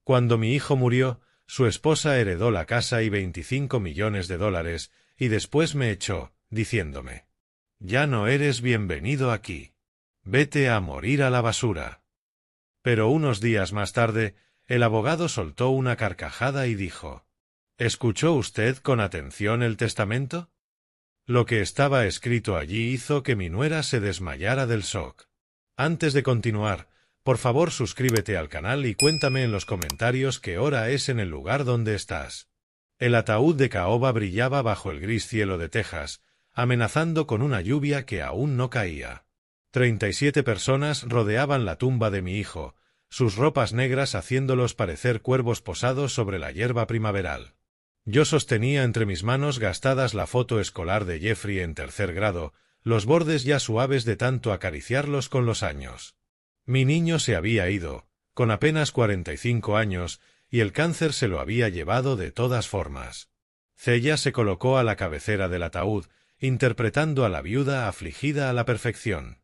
Cuando mi hijo murió, su esposa heredó la casa y $25 millones, y después me echó, diciéndome: «Ya no eres bienvenido aquí. Vete a morir a la basura». Pero unos días más tarde, el abogado soltó una carcajada y dijo: «¿Escuchó usted con atención el testamento?». Lo que estaba escrito allí hizo que mi nuera se desmayara del shock. Antes de continuar, por favor suscríbete al canal y cuéntame en los comentarios qué hora es en el lugar donde estás. El ataúd de caoba brillaba bajo el gris cielo de Texas, amenazando con una lluvia que aún no caía. 37 personas rodeaban la tumba de mi hijo, sus ropas negras haciéndolos parecer cuervos posados sobre la hierba primaveral. Yo sostenía entre mis manos gastadas la foto escolar de Jeffrey en 3er grado, los bordes ya suaves de tanto acariciarlos con los años. Mi niño se había ido, con apenas 45 años, y el cáncer se lo había llevado de todas formas. Cella se colocó a la cabecera del ataúd, interpretando a la viuda afligida a la perfección.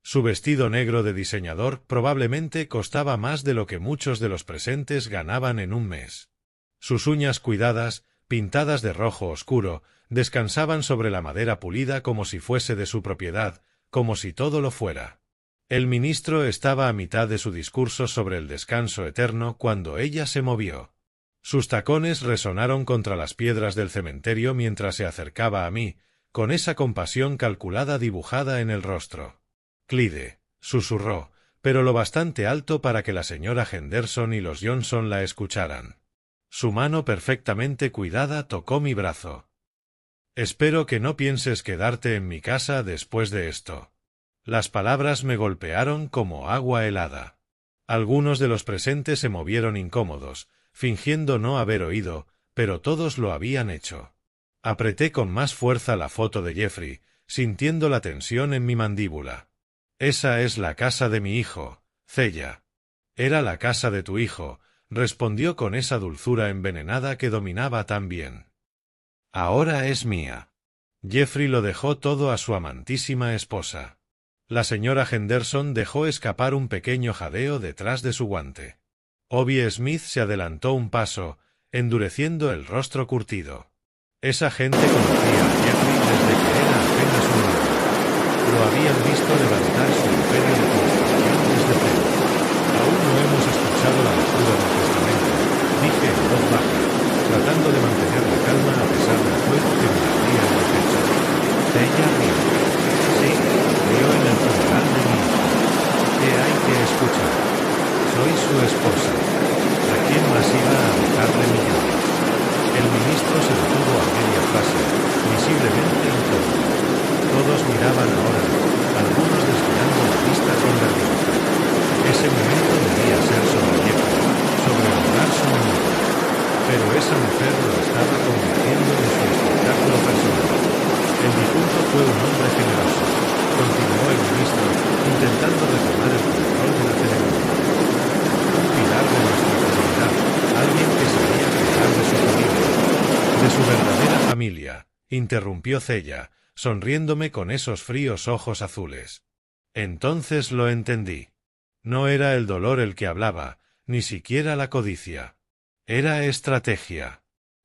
Su vestido negro de diseñador probablemente costaba más de lo que muchos de los presentes ganaban en un mes. Sus uñas cuidadas, pintadas de rojo oscuro, descansaban sobre la madera pulida como si fuese de su propiedad, como si todo lo fuera. El ministro estaba a mitad de su discurso sobre el descanso eterno cuando ella se movió. Sus tacones resonaron contra las piedras del cementerio mientras se acercaba a mí, con esa compasión calculada dibujada en el rostro. «Clyde», susurró, pero lo bastante alto para que la señora Henderson y los Johnson la escucharan. Su mano perfectamente cuidada tocó mi brazo. «Espero que no pienses quedarte en mi casa después de esto». Las palabras me golpearon como agua helada. Algunos de los presentes se movieron incómodos, fingiendo no haber oído, pero todos lo habían hecho. Apreté con más fuerza la foto de Jeffrey, sintiendo la tensión en mi mandíbula. «Esa es la casa de mi hijo, Cella». «Era la casa de tu hijo», respondió con esa dulzura envenenada que dominaba tan bien. «Ahora es mía». Jeffrey lo dejó todo a su amantísima esposa. La señora Henderson dejó escapar un pequeño jadeo detrás de su guante. Obie Smith se adelantó un paso, endureciendo el rostro curtido. Esa gente conocía a Jeffrey desde que era apenas un niño. Lo habían visto levantar su imperio de construcción desde cero. «Aún no hemos escuchado la lectura del testamento», dije en voz baja, tratando de mantener la calma a pesar del fuego que me ardía en el pecho. Ella rió. «Sí», rió en el funeral de mi hijo. «¿Qué hay que escuchar? Soy su esposa. ¿A quién más iba a dejarle millones?». El ministro se detuvo a media frase, visiblemente incómodo. Todos miraban ahora, algunos desviando la vista con vergüenza. Ese momento debía ser sobre Jeffrey, sobre honrar su memoria. Pero esa mujer lo estaba convirtiendo en su espectáculo personal. «El difunto fue un hombre generoso», continuó el ministro, intentando retomar el control de la ceremonia. «Un pilar de nuestra comunidad, alguien que sabía cuidar de su familia». «De su verdadera familia», interrumpió Cella, sonriéndome con esos fríos ojos azules. Entonces lo entendí. No era el dolor el que hablaba, ni siquiera la codicia. Era estrategia.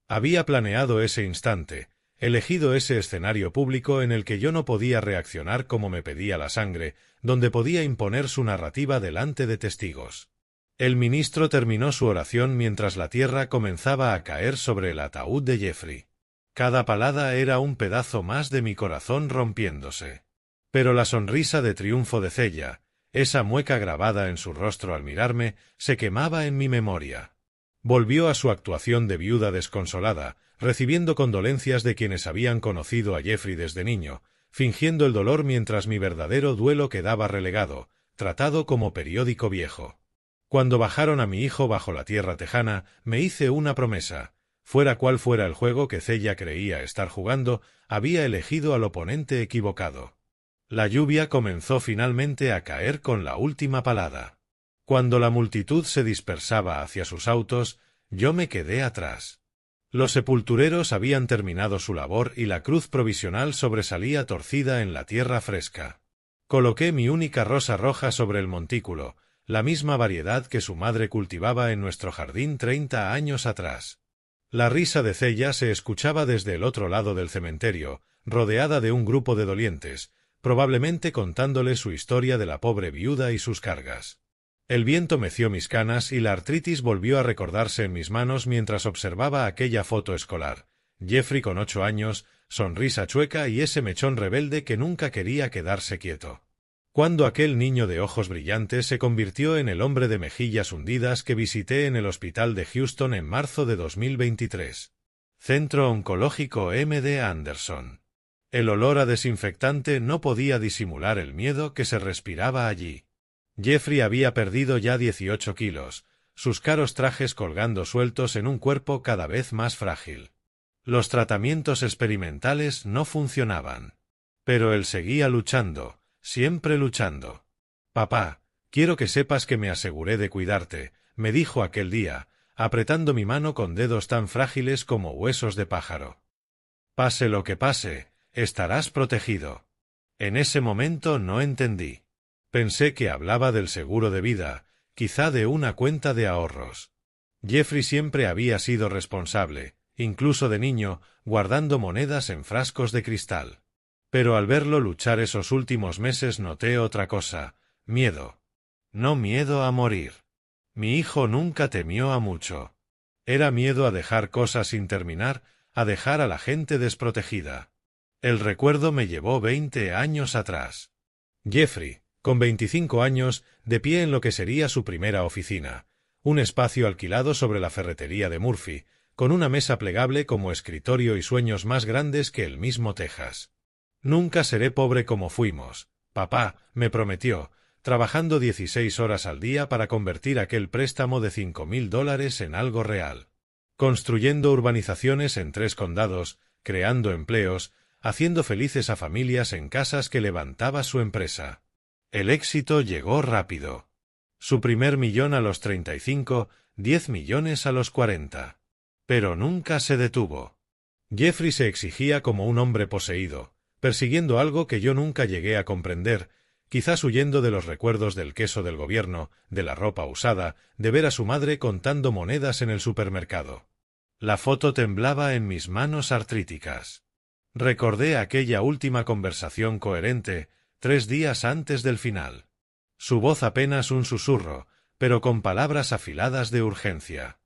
Había planeado ese instante, elegido ese escenario público en el que yo no podía reaccionar como me pedía la sangre, donde podía imponer su narrativa delante de testigos. El ministro terminó su oración mientras la tierra comenzaba a caer sobre el ataúd de Jeffrey. Cada palada era un pedazo más de mi corazón rompiéndose. Pero la sonrisa de triunfo de Cella, esa mueca grabada en su rostro al mirarme, se quemaba en mi memoria. Volvió a su actuación de viuda desconsolada, recibiendo condolencias de quienes habían conocido a Jeffrey desde niño, fingiendo el dolor mientras mi verdadero duelo quedaba relegado, tratado como periódico viejo. Cuando bajaron a mi hijo bajo la tierra tejana, me hice una promesa. Fuera cual fuera el juego que Cella creía estar jugando, había elegido al oponente equivocado. La lluvia comenzó finalmente a caer con la última palada. Cuando la multitud se dispersaba hacia sus autos, yo me quedé atrás. Los sepultureros habían terminado su labor y la cruz provisional sobresalía torcida en la tierra fresca. Coloqué mi única rosa roja sobre el montículo, la misma variedad que su madre cultivaba en nuestro jardín 30 años atrás. La risa de Cella se escuchaba desde el otro lado del cementerio, rodeada de un grupo de dolientes, probablemente contándole su historia de la pobre viuda y sus cargas. El viento meció mis canas y la artritis volvió a recordarse en mis manos mientras observaba aquella foto escolar. Jeffrey con 8 años, sonrisa chueca y ese mechón rebelde que nunca quería quedarse quieto. Cuando aquel niño de ojos brillantes se convirtió en el hombre de mejillas hundidas que visité en el hospital de Houston en marzo de 2023. Centro Oncológico MD Anderson. El olor a desinfectante no podía disimular el miedo que se respiraba allí. Jeffrey había perdido ya 18 kilos, sus caros trajes colgando sueltos en un cuerpo cada vez más frágil. Los tratamientos experimentales no funcionaban. Pero él seguía luchando, siempre luchando. «Papá, quiero que sepas que me aseguré de cuidarte», me dijo aquel día, apretando mi mano con dedos tan frágiles como huesos de pájaro. «Pase lo que pase, estarás protegido». En ese momento no entendí. Pensé que hablaba del seguro de vida, quizá de una cuenta de ahorros. Jeffrey siempre había sido responsable, incluso de niño, guardando monedas en frascos de cristal. Pero al verlo luchar esos últimos meses noté otra cosa: miedo. No miedo a morir. Mi hijo nunca temió a mucho. Era miedo a dejar cosas sin terminar, a dejar a la gente desprotegida. El recuerdo me llevó 20 años atrás. Jeffrey, con 25 años, de pie en lo que sería su primera oficina, un espacio alquilado sobre la ferretería de Murphy, con una mesa plegable como escritorio y sueños más grandes que el mismo Texas. «Nunca seré pobre como fuimos, papá», me prometió, trabajando 16 horas al día para convertir aquel préstamo de $5.000 en algo real. Construyendo urbanizaciones en 3 condados, creando empleos, haciendo felices a familias en casas que levantaba su empresa. El éxito llegó rápido. Su primer millón a los 35, 10 millones a los 40. Pero nunca se detuvo. Jeffrey se exigía como un hombre poseído, persiguiendo algo que yo nunca llegué a comprender, quizás huyendo de los recuerdos del queso del gobierno, de la ropa usada, de ver a su madre contando monedas en el supermercado. La foto temblaba en mis manos artríticas. Recordé aquella última conversación coherente, 3 días antes del final. Su voz apenas un susurro, pero con palabras afiladas de urgencia.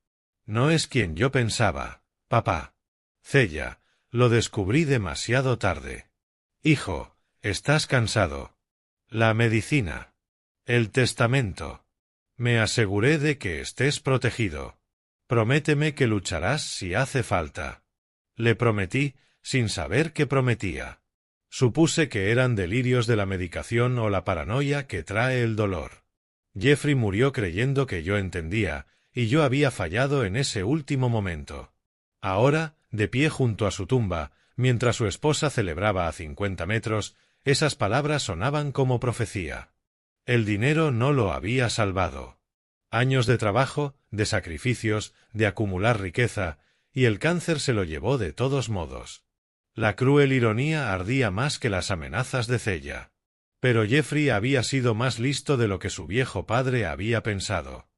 «No es quien yo pensaba, papá. Cella, lo descubrí demasiado tarde. Hijo, estás cansado. La medicina. El testamento. Me aseguré de que estés protegido. Prométeme que lucharás si hace falta». Le prometí, sin saber qué prometía. Supuse que eran delirios de la medicación o la paranoia que trae el dolor. Jeffrey murió creyendo que yo entendía, y yo había fallado en ese último momento. Ahora, de pie junto a su tumba, mientras su esposa celebraba a 50 metros, esas palabras sonaban como profecía. El dinero no lo había salvado. Años de trabajo, de sacrificios, de acumular riqueza, y el cáncer se lo llevó de todos modos. La cruel ironía ardía más que las amenazas de Cella. Pero Jeffrey había sido más listo de lo que su viejo padre había pensado.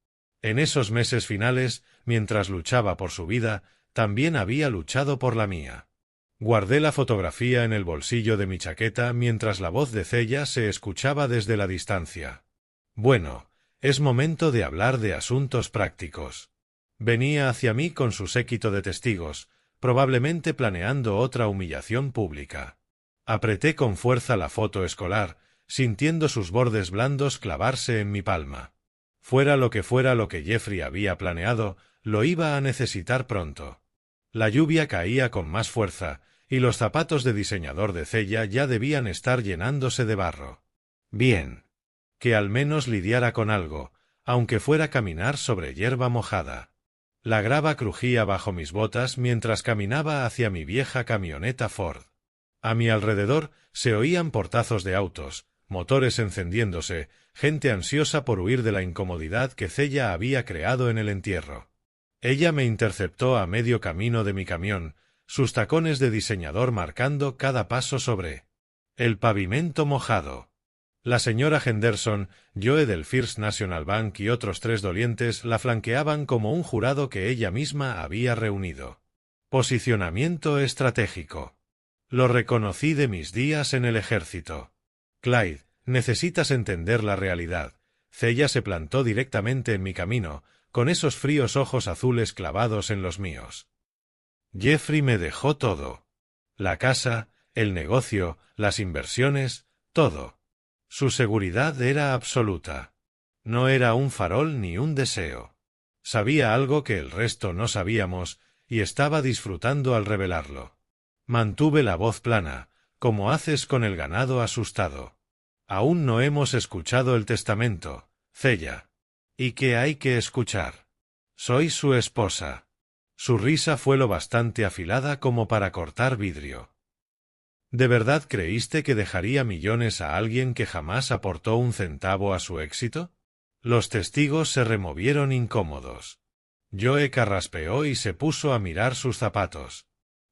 En esos meses finales, mientras luchaba por su vida, también había luchado por la mía. Guardé la fotografía en el bolsillo de mi chaqueta mientras la voz de Cella se escuchaba desde la distancia. «Bueno, es momento de hablar de asuntos prácticos». Venía hacia mí con su séquito de testigos, probablemente planeando otra humillación pública. Apreté con fuerza la foto escolar, sintiendo sus bordes blandos clavarse en mi palma. Fuera lo que Jeffrey había planeado, lo iba a necesitar pronto. La lluvia caía con más fuerza, y los zapatos de diseñador de Cella ya debían estar llenándose de barro. Bien. Que al menos lidiara con algo, aunque fuera caminar sobre hierba mojada. La grava crujía bajo mis botas mientras caminaba hacia mi vieja camioneta Ford. A mi alrededor se oían portazos de autos, motores encendiéndose, gente ansiosa por huir de la incomodidad que Cella había creado en el entierro. Ella me interceptó a medio camino de mi camión, sus tacones de diseñador marcando cada paso sobre el pavimento mojado. La señora Henderson, Joe del First National Bank y otros 3 dolientes la flanqueaban como un jurado que ella misma había reunido. Posicionamiento estratégico. Lo reconocí de mis días en el ejército. Clyde, necesitas entender la realidad. Cella se plantó directamente en mi camino, con esos fríos ojos azules clavados en los míos. Jeffrey me dejó todo. La casa, el negocio, las inversiones, todo. Su seguridad era absoluta. No era un farol ni un deseo. Sabía algo que el resto no sabíamos, y estaba disfrutando al revelarlo. Mantuve la voz plana, como haces con el ganado asustado. Aún no hemos escuchado el testamento, Cella. ¿Y qué hay que escuchar? Soy su esposa. Su risa fue lo bastante afilada como para cortar vidrio. ¿De verdad creíste que dejaría millones a alguien que jamás aportó un centavo a su éxito? Los testigos se removieron incómodos. Joe carraspeó y se puso a mirar sus zapatos.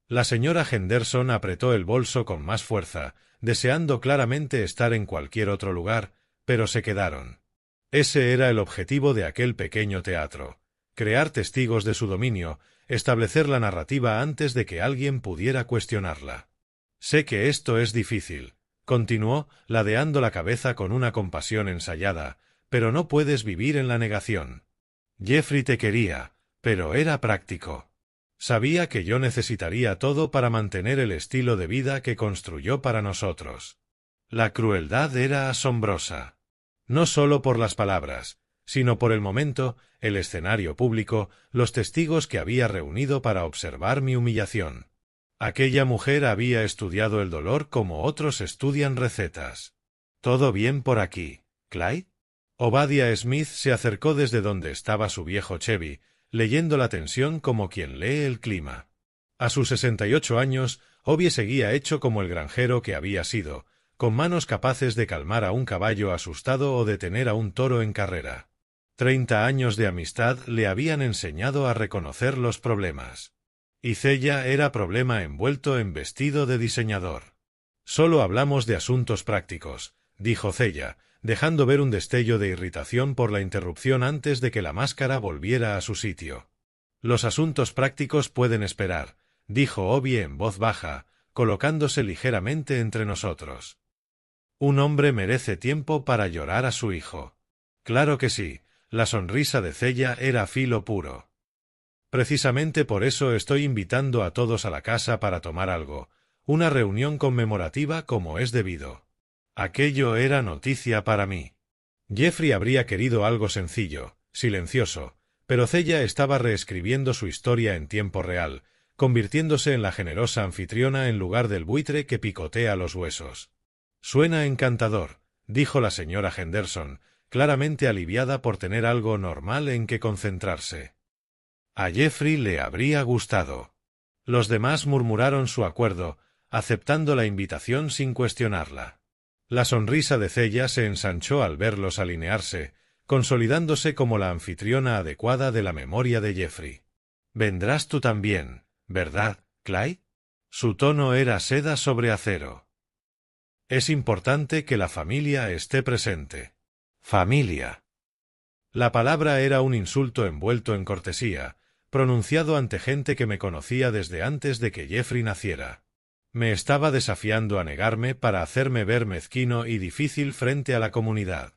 La señora Henderson apretó el bolso con más fuerza, deseando claramente estar en cualquier otro lugar, pero se quedaron. Ese era el objetivo de aquel pequeño teatro: crear testigos de su dominio, establecer la narrativa antes de que alguien pudiera cuestionarla. Sé que esto es difícil, continuó, ladeando la cabeza con una compasión ensayada, pero no puedes vivir en la negación. Jeffrey te quería, pero era práctico. Sabía que yo necesitaría todo para mantener el estilo de vida que construyó para nosotros. La crueldad era asombrosa. No solo por las palabras, sino por el momento, el escenario público, los testigos que había reunido para observar mi humillación. Aquella mujer había estudiado el dolor como otros estudian recetas. ¿Todo bien por aquí, Clyde? Obadiah Smith se acercó desde donde estaba su viejo Chevy, leyendo la tensión como quien lee el clima. A sus 68 años, Obie seguía hecho como el granjero que había sido, con manos capaces de calmar a un caballo asustado o detener a un toro en carrera. 30 años de amistad le habían enseñado a reconocer los problemas. Y Cella era problema envuelto en vestido de diseñador. Solo hablamos de asuntos prácticos, dijo Cella, dejando ver un destello de irritación por la interrupción antes de que la máscara volviera a su sitio. Los asuntos prácticos pueden esperar, dijo Obie en voz baja, colocándose ligeramente entre nosotros. Un hombre merece tiempo para llorar a su hijo. Claro que sí, la sonrisa de Cella era filo puro. Precisamente por eso estoy invitando a todos a la casa para tomar algo, una reunión conmemorativa como es debido. Aquello era noticia para mí. Jeffrey habría querido algo sencillo, silencioso, pero Cella estaba reescribiendo su historia en tiempo real, convirtiéndose en la generosa anfitriona en lugar del buitre que picotea los huesos. Suena encantador, dijo la señora Henderson, claramente aliviada por tener algo normal en que concentrarse. A Jeffrey le habría gustado. Los demás murmuraron su acuerdo, aceptando la invitación sin cuestionarla. La sonrisa de Cella se ensanchó al verlos alinearse, consolidándose como la anfitriona adecuada de la memoria de Jeffrey. «Vendrás tú también, ¿verdad, Clyde?» Su tono era seda sobre acero. «Es importante que la familia esté presente». «Familia». La palabra era un insulto envuelto en cortesía, pronunciado ante gente que me conocía desde antes de que Jeffrey naciera. Me estaba desafiando a negarme para hacerme ver mezquino y difícil frente a la comunidad.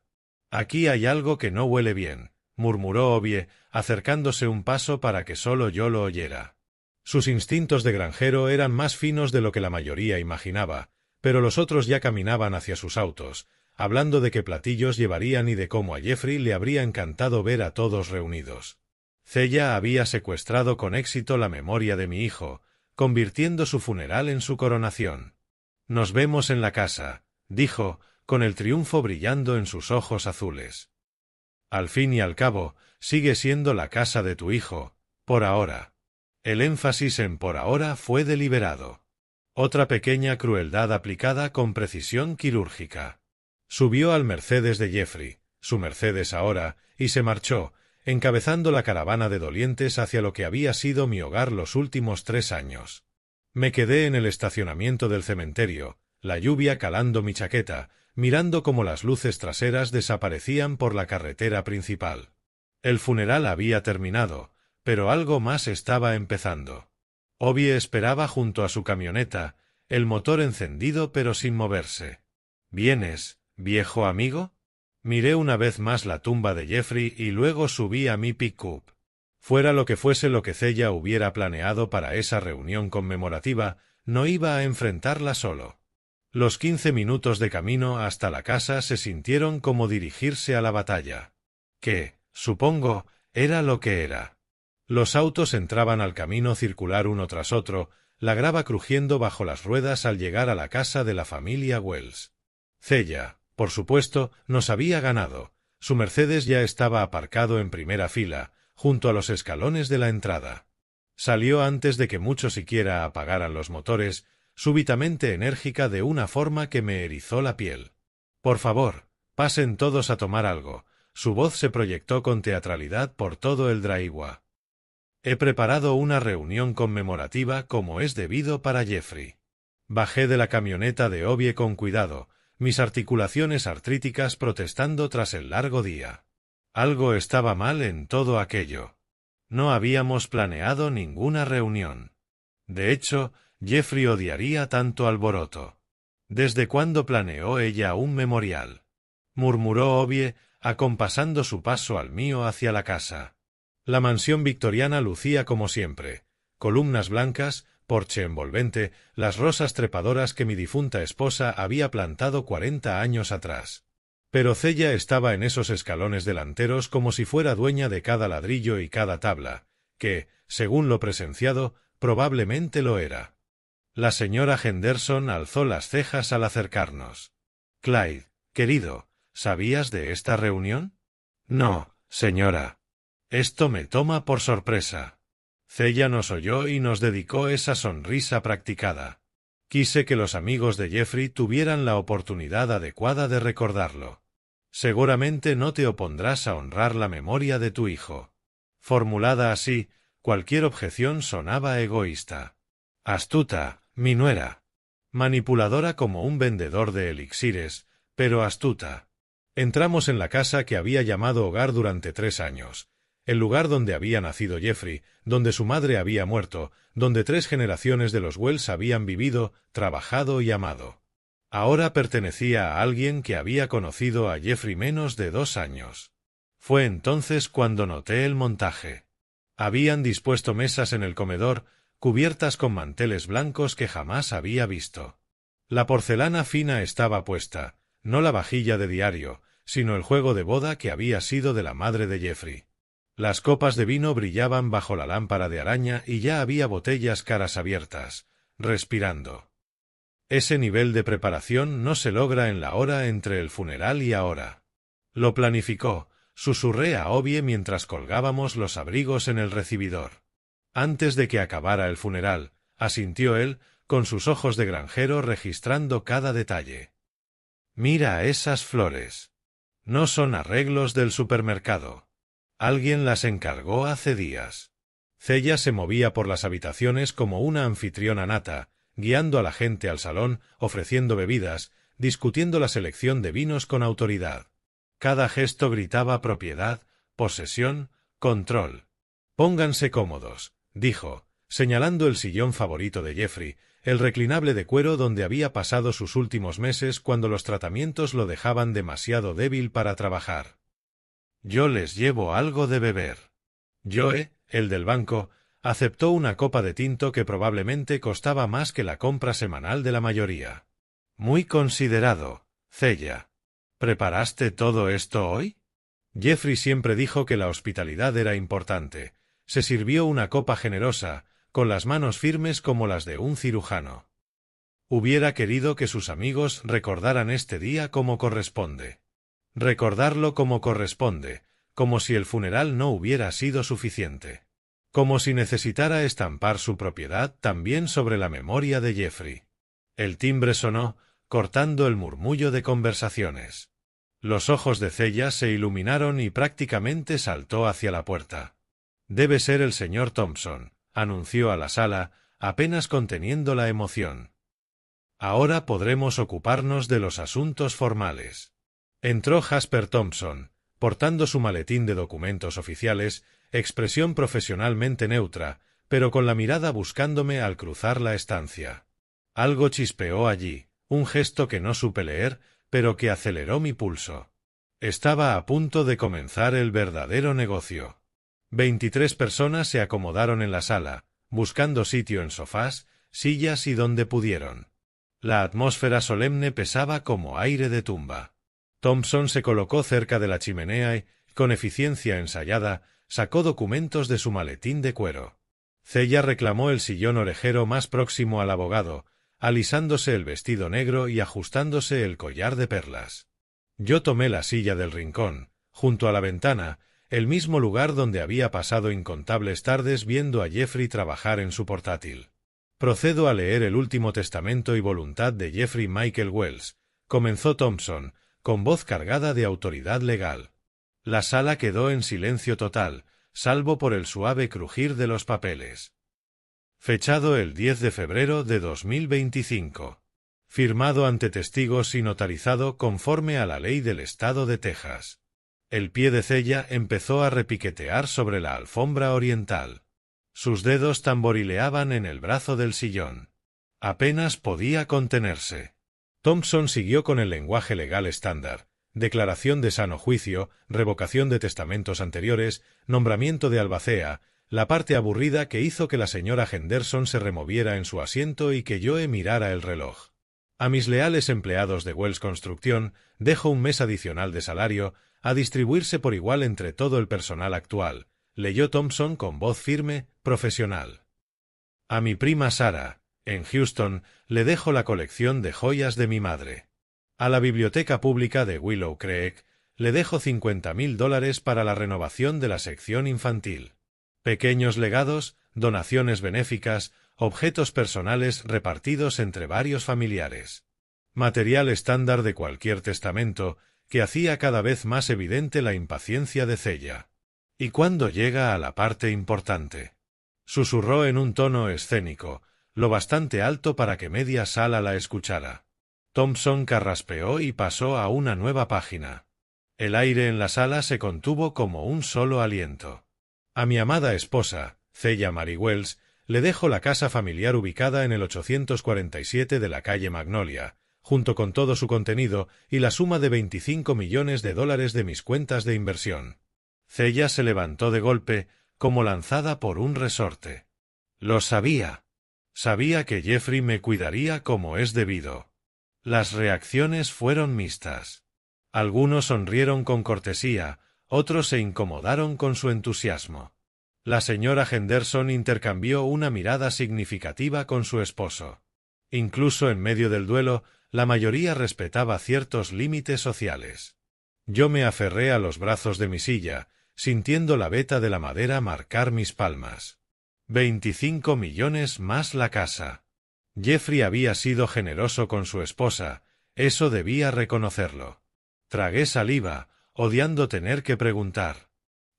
«Aquí hay algo que no huele bien», murmuró Obie, acercándose un paso para que solo yo lo oyera. Sus instintos de granjero eran más finos de lo que la mayoría imaginaba, pero los otros ya caminaban hacia sus autos, hablando de qué platillos llevarían y de cómo a Jeffrey le habría encantado ver a todos reunidos. Cella había secuestrado con éxito la memoria de mi hijo, convirtiendo su funeral en su coronación. «Nos vemos en la casa», dijo, con el triunfo brillando en sus ojos azules. «Al fin y al cabo, sigue siendo la casa de tu hijo, por ahora». El énfasis en por ahora fue deliberado. Otra pequeña crueldad aplicada con precisión quirúrgica. Subió al Mercedes de Jeffrey, su Mercedes ahora, y se marchó, encabezando la caravana de dolientes hacia lo que había sido mi hogar los últimos 3 años. Me quedé en el estacionamiento del cementerio, la lluvia calando mi chaqueta, mirando cómo las luces traseras desaparecían por la carretera principal. El funeral había terminado, pero algo más estaba empezando. Obie esperaba junto a su camioneta, el motor encendido pero sin moverse. —¿Vienes, viejo amigo? Miré una vez más la tumba de Jeffrey y luego subí a mi pick-up. Fuera lo que fuese lo que Cella hubiera planeado para esa reunión conmemorativa, no iba a enfrentarla solo. Los 15 minutos de camino hasta la casa se sintieron como dirigirse a la batalla. Que, supongo, era lo que era. Los autos entraban al camino circular uno tras otro, la grava crujiendo bajo las ruedas al llegar a la casa de la familia Wells. Cella, por supuesto, nos había ganado. Su Mercedes ya estaba aparcado en primera fila, junto a los escalones de la entrada. Salió antes de que mucho siquiera apagaran los motores, súbitamente enérgica de una forma que me erizó la piel. —Por favor, pasen todos a tomar algo. Su voz se proyectó con teatralidad por todo el driveway. He preparado una reunión conmemorativa como es debido para Jeffrey. Bajé de la camioneta de Obie con cuidado, mis articulaciones artríticas protestando tras el largo día. Algo estaba mal en todo aquello. No habíamos planeado ninguna reunión. De hecho, Jeffrey odiaría tanto alboroto. ¿Desde cuándo planeó ella un memorial? Murmuró Obie, acompasando su paso al mío hacia la casa. La mansión victoriana lucía como siempre. Columnas blancas, porche envolvente, las rosas trepadoras que mi difunta esposa había plantado 40 años atrás. Pero Cella estaba en esos escalones delanteros como si fuera dueña de cada ladrillo y cada tabla, que, según lo presenciado, probablemente lo era. La señora Henderson alzó las cejas al acercarnos. —Clyde, querido, ¿sabías de esta reunión? —No, señora. Esto me toma por sorpresa. Cella nos oyó y nos dedicó esa sonrisa practicada. Quise que los amigos de Jeffrey tuvieran la oportunidad adecuada de recordarlo. Seguramente no te opondrás a honrar la memoria de tu hijo. Formulada así, cualquier objeción sonaba egoísta. Astuta, mi nuera. Manipuladora como un vendedor de elixires, pero astuta. Entramos en la casa que había llamado hogar durante 3 años. El lugar donde había nacido Jeffrey, donde su madre había muerto, donde 3 generaciones de los Wells habían vivido, trabajado y amado. Ahora pertenecía a alguien que había conocido a Jeffrey menos de 2 años. Fue entonces cuando noté el montaje. Habían dispuesto mesas en el comedor, cubiertas con manteles blancos que jamás había visto. La porcelana fina estaba puesta, no la vajilla de diario, sino el juego de boda que había sido de la madre de Jeffrey. Las copas de vino brillaban bajo la lámpara de araña y ya había botellas caras abiertas, respirando. Ese nivel de preparación no se logra en la hora entre el funeral y ahora. Lo planificó, susurré a Obie mientras colgábamos los abrigos en el recibidor. Antes de que acabara el funeral, asintió él, con sus ojos de granjero registrando cada detalle. Mira esas flores. No son arreglos del supermercado. Alguien las encargó hace días. Cella se movía por las habitaciones como una anfitriona nata, guiando a la gente al salón, ofreciendo bebidas, discutiendo la selección de vinos con autoridad. Cada gesto gritaba propiedad, posesión, control. Pónganse cómodos, dijo, señalando el sillón favorito de Jeffrey, el reclinable de cuero donde había pasado sus últimos meses cuando los tratamientos lo dejaban demasiado débil para trabajar. Yo les llevo algo de beber. Joe, el del banco, aceptó una copa de tinto que probablemente costaba más que la compra semanal de la mayoría. Muy considerado, Cella. ¿Preparaste todo esto hoy? Jeffrey siempre dijo que la hospitalidad era importante. Se sirvió una copa generosa, con las manos firmes como las de un cirujano. Hubiera querido que sus amigos recordaran este día como corresponde. Recordarlo como corresponde, como si el funeral no hubiera sido suficiente. Como si necesitara estampar su propiedad también sobre la memoria de Jeffrey. El timbre sonó, cortando el murmullo de conversaciones. Los ojos de Cella se iluminaron y prácticamente saltó hacia la puerta. «Debe ser el señor Thompson», anunció a la sala, apenas conteniendo la emoción. Ahora podremos ocuparnos de los asuntos formales. Entró Jasper Thompson, portando su maletín de documentos oficiales, expresión profesionalmente neutra, pero con la mirada buscándome al cruzar la estancia. Algo chispeó allí, un gesto que no supe leer, pero que aceleró mi pulso. Estaba a punto de comenzar el verdadero negocio. 23 personas se acomodaron en la sala, buscando sitio en sofás, sillas y donde pudieron. La atmósfera solemne pesaba como aire de tumba. Thompson se colocó cerca de la chimenea y, con eficiencia ensayada, sacó documentos de su maletín de cuero. Cella reclamó el sillón orejero más próximo al abogado, alisándose el vestido negro y ajustándose el collar de perlas. Yo tomé la silla del rincón, junto a la ventana, el mismo lugar donde había pasado incontables tardes viendo a Jeffrey trabajar en su portátil. Procedo a leer el último testamento y voluntad de Jeffrey Michael Wells, comenzó Thompson, con voz cargada de autoridad legal. La sala quedó en silencio total, salvo por el suave crujir de los papeles. Fechado el 10 de febrero de 2025. Firmado ante testigos y notarizado conforme a la ley del estado de Texas. El pie de Cella empezó a repiquetear sobre la alfombra oriental. Sus dedos tamborileaban en el brazo del sillón. Apenas podía contenerse. Thompson siguió con el lenguaje legal estándar: declaración de sano juicio, revocación de testamentos anteriores, nombramiento de albacea, la parte aburrida que hizo que la señora Henderson se removiera en su asiento y que Joe mirara el reloj. A mis leales empleados de Wells Construcción dejo un mes adicional de salario, a distribuirse por igual entre todo el personal actual, leyó Thompson con voz firme, profesional. A mi prima Sarah, en Houston, le dejo la colección de joyas de mi madre. A la biblioteca pública de Willow Creek le dejo $50,000 para la renovación de la sección infantil. Pequeños legados, donaciones benéficas, objetos personales repartidos entre varios familiares. Material estándar de cualquier testamento, que hacía cada vez más evidente la impaciencia de Cella. ¿Y cuándo llega a la parte importante? Susurró en un tono escénico, lo bastante alto para que media sala la escuchara. Thompson carraspeó y pasó a una nueva página. El aire en la sala se contuvo como un solo aliento. A mi amada esposa, Cella Mary Wells, le dejo la casa familiar ubicada en el 847 de la calle Magnolia, junto con todo su contenido y la suma de $25 millones de mis cuentas de inversión. Cella se levantó de golpe, como lanzada por un resorte. Lo sabía. Sabía que Jeffrey me cuidaría como es debido. Las reacciones fueron mixtas. Algunos sonrieron con cortesía, otros se incomodaron con su entusiasmo. La señora Henderson intercambió una mirada significativa con su esposo. Incluso en medio del duelo, la mayoría respetaba ciertos límites sociales. Yo me aferré a los brazos de mi silla, sintiendo la veta de la madera marcar mis palmas. 25 millones más la casa. Jeffrey había sido generoso con su esposa, eso debía reconocerlo. Tragué saliva, odiando tener que preguntar.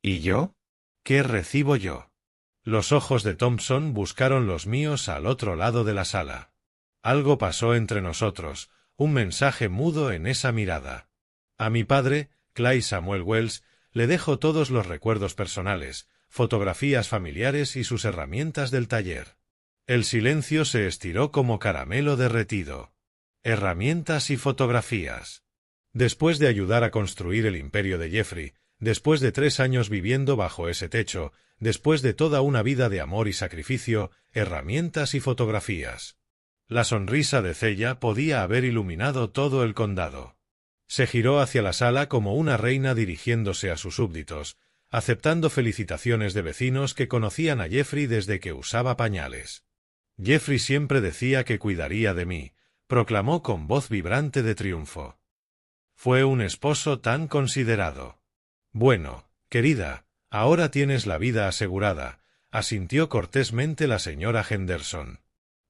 ¿Y yo? ¿Qué recibo yo? Los ojos de Thompson buscaron los míos al otro lado de la sala. Algo pasó entre nosotros, un mensaje mudo en esa mirada. A mi padre, Clay Samuel Wells, le dejo todos los recuerdos personales, fotografías familiares y sus herramientas del taller. El silencio se estiró como caramelo derretido. Herramientas y fotografías. Después de ayudar a construir el imperio de Jeffrey, después de 3 años viviendo bajo ese techo, después de toda una vida de amor y sacrificio, herramientas y fotografías. La sonrisa de Cella podía haber iluminado todo el condado. Se giró hacia la sala como una reina dirigiéndose a sus súbditos, aceptando felicitaciones de vecinos que conocían a Jeffrey desde que usaba pañales. Jeffrey siempre decía que cuidaría de mí, proclamó con voz vibrante de triunfo. Fue un esposo tan considerado. Bueno, querida, ahora tienes la vida asegurada, asintió cortésmente la señora Henderson.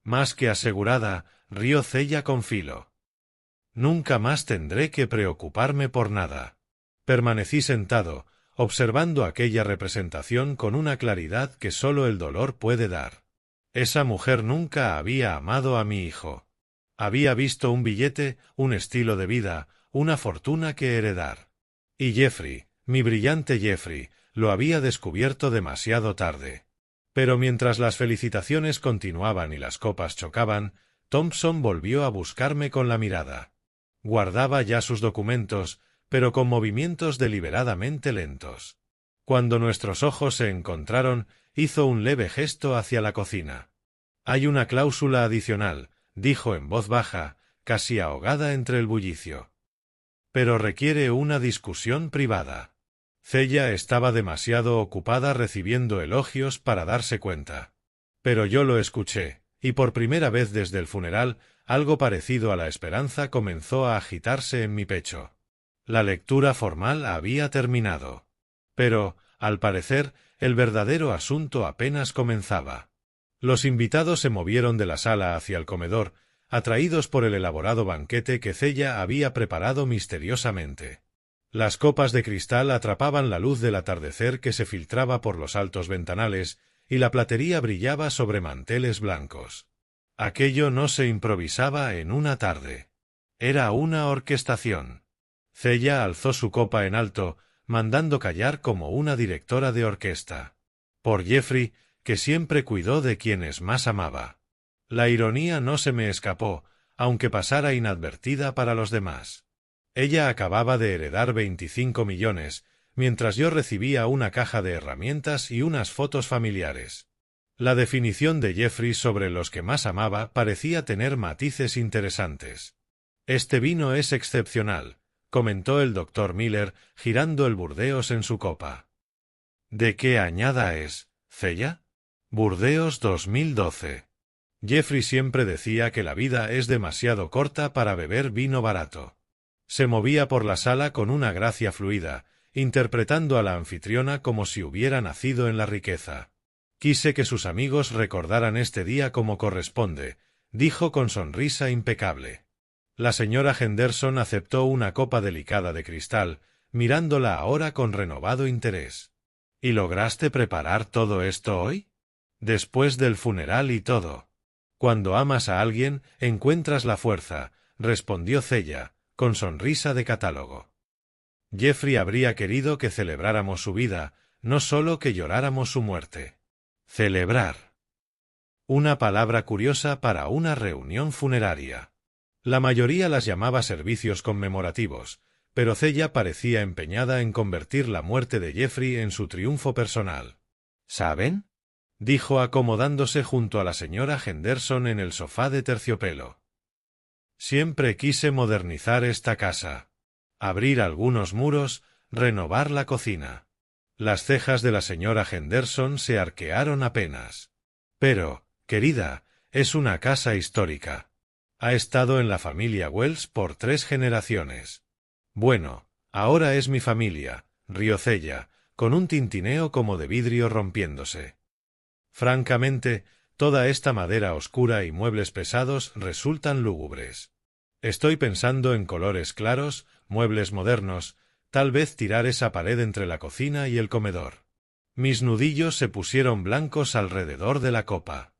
Más que asegurada, rió Cella con filo. Nunca más tendré que preocuparme por nada. Permanecí sentado, observando aquella representación con una claridad que sólo el dolor puede dar. Esa mujer nunca había amado a mi hijo. Había visto un billete, un estilo de vida, una fortuna que heredar. Y Jeffrey, mi brillante Jeffrey, lo había descubierto demasiado tarde. Pero mientras las felicitaciones continuaban y las copas chocaban, Thompson volvió a buscarme con la mirada. Guardaba ya sus documentos, pero con movimientos deliberadamente lentos. Cuando nuestros ojos se encontraron, hizo un leve gesto hacia la cocina. «Hay una cláusula adicional», dijo en voz baja, casi ahogada entre el bullicio. «Pero requiere una discusión privada». Cella estaba demasiado ocupada recibiendo elogios para darse cuenta. Pero yo lo escuché, y por primera vez desde el funeral, algo parecido a la esperanza comenzó a agitarse en mi pecho. La lectura formal había terminado. Pero, al parecer, el verdadero asunto apenas comenzaba. Los invitados se movieron de la sala hacia el comedor, atraídos por el elaborado banquete que Cella había preparado misteriosamente. Las copas de cristal atrapaban la luz del atardecer que se filtraba por los altos ventanales, y la platería brillaba sobre manteles blancos. Aquello no se improvisaba en una tarde. Era una orquestación. Cella alzó su copa en alto, mandando callar como una directora de orquesta. Por Jeffrey, que siempre cuidó de quienes más amaba. La ironía no se me escapó, aunque pasara inadvertida para los demás. Ella acababa de heredar 25 millones, mientras yo recibía una caja de herramientas y unas fotos familiares. La definición de Jeffrey sobre los que más amaba parecía tener matices interesantes. «Este vino es excepcional», comentó el doctor Miller, girando el Burdeos en su copa. «¿De qué añada es, Cella?» «Burdeos 2012». Jeffrey siempre decía que la vida es demasiado corta para beber vino barato. Se movía por la sala con una gracia fluida, interpretando a la anfitriona como si hubiera nacido en la riqueza. «Quise que sus amigos recordaran este día como corresponde», dijo con sonrisa impecable. La señora Henderson aceptó una copa delicada de cristal, mirándola ahora con renovado interés. «¿Y lograste preparar todo esto hoy? Después del funeral y todo». «Cuando amas a alguien, encuentras la fuerza», respondió Cella, con sonrisa de catálogo. Jeffrey habría querido que celebráramos su vida, no solo que lloráramos su muerte. Celebrar. Una palabra curiosa para una reunión funeraria. La mayoría las llamaba servicios conmemorativos, pero Cella parecía empeñada en convertir la muerte de Jeffrey en su triunfo personal. «¿Saben?», dijo acomodándose junto a la señora Henderson en el sofá de terciopelo. «Siempre quise modernizar esta casa. Abrir algunos muros, renovar la cocina». Las cejas de la señora Henderson se arquearon apenas. «Pero, querida, es una casa histórica. Ha estado en la familia Wells por 3 generaciones». «Bueno, ahora es mi familia», rió Cella, con un tintineo como de vidrio rompiéndose. «Francamente, toda esta madera oscura y muebles pesados resultan lúgubres. Estoy pensando en colores claros, muebles modernos, tal vez tirar esa pared entre la cocina y el comedor». Mis nudillos se pusieron blancos alrededor de la copa.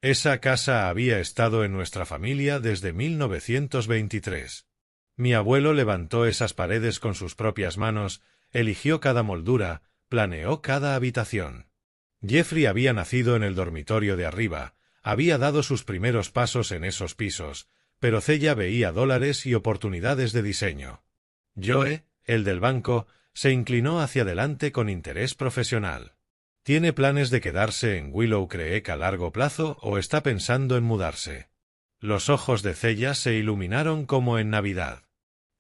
Esa casa había estado en nuestra familia desde 1923. Mi abuelo levantó esas paredes con sus propias manos, eligió cada moldura, planeó cada habitación. Jeffrey había nacido en el dormitorio de arriba, había dado sus primeros pasos en esos pisos, pero Cella veía dólares y oportunidades de diseño. Joe, el del banco, se inclinó hacia adelante con interés profesional. ¿Tiene planes de quedarse en Willow Creek a largo plazo o está pensando en mudarse? Los ojos de Cella se iluminaron como en Navidad.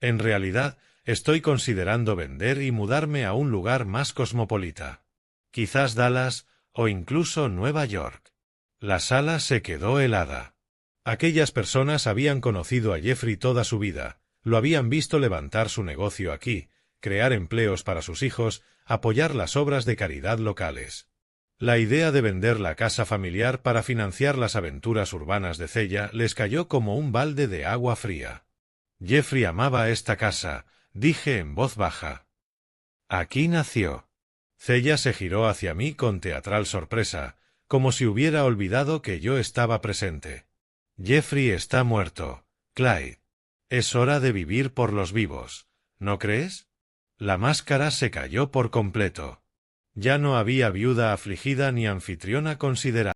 «En realidad, estoy considerando vender y mudarme a un lugar más cosmopolita. Quizás Dallas o incluso Nueva York». La sala se quedó helada. Aquellas personas habían conocido a Jeffrey toda su vida, lo habían visto levantar su negocio aquí, crear empleos para sus hijos, apoyar las obras de caridad locales. La idea de vender la casa familiar para financiar las aventuras urbanas de Cella les cayó como un balde de agua fría. «Jeffrey amaba esta casa», dije en voz baja. «Aquí nació». Cella se giró hacia mí con teatral sorpresa, como si hubiera olvidado que yo estaba presente. «Jeffrey está muerto», Clyde. Es hora de vivir por los vivos, ¿no crees? La máscara se cayó por completo. Ya no había viuda afligida ni anfitriona considerada.